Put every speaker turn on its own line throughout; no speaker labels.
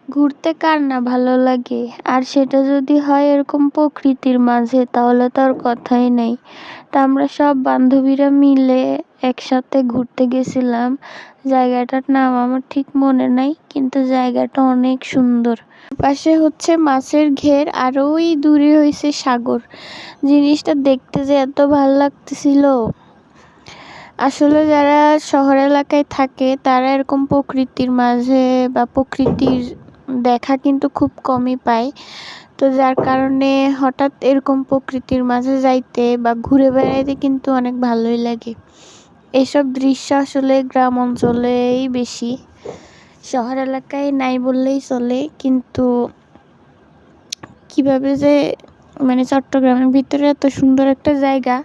ঘুরতে কার না ভালো লাগে, আর সেটা যদি হয় এরকম প্রকৃতির মাঝে তাহলে তো আর কথাই নেই। তা আমরা সব বান্ধবীরা মিলে একসাথে ঘুরতে গেছিলাম। জায়গাটার নাম আমার ঠিক মনে নাই, কিন্তু জায়গাটা অনেক সুন্দর। পাশে হচ্ছে মাছের ঘের আর ওই দূরে হইছে সাগর। জিনিসটা দেখতে যে এত ভাল লাগতেছিল। আসলে যারা শহর এলাকায় থাকে তারা এরকম প্রকৃতির মাঝে বা প্রকৃতির দেখা কিন্তু খুব কমই পায়। তো যার কারণে হঠাৎ এরকম প্রকৃতির মাঝে যাইতে বা ঘুরে বেড়াইতে কিন্তু অনেক ভালোই লাগে। এসব দৃশ্য আসলে গ্রাম অঞ্চলেই বেশি, শহর এলাকায় নাই বললেই চলে। কিন্তু কিভাবে যে মানে চট্টগ্রামের ভিতরে এত সুন্দর একটা জায়গা,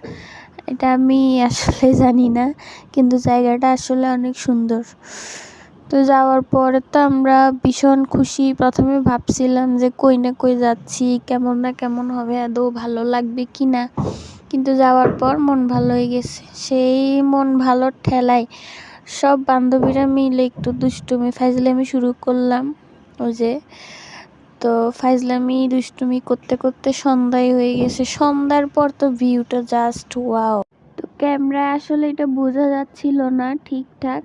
এটা আমি আসলে জানি না, কিন্তু জায়গাটা আসলে অনেক সুন্দর। তো যাওয়ার পরে তো আমরা ভীষণ খুশি। প্রথমে ভাবছিলাম যে কই না কই যাচ্ছি, কেমন না কেমন হবে, আদৌ ভালো লাগবে কি না, কিন্তু যাওয়ার পর মন ভালো হয়ে গেছে। সেই মন ভালোর ঠেলায় সব বান্ধবীরা মিলে একটু দুষ্টুমি ফাইজলামি শুরু করলাম। ওই যে, তো ফাইজলামি দুষ্টুমি করতে করতে সন্ধ্যায় হয়ে গেছে। সন্ধ্যার পর তো ভিউটা জাস্ট ওয়াও। তো ক্যামেরা আসলে এটা বোঝা যাচ্ছিল না ঠিকঠাক।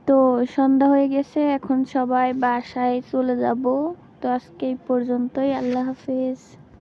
তো সন্ধ্যা হয়ে গেছে, এখন সবাই বাসায় চলে যাব। তো আজকে এই পর্যন্তই, আল্লাহ হাফেজ।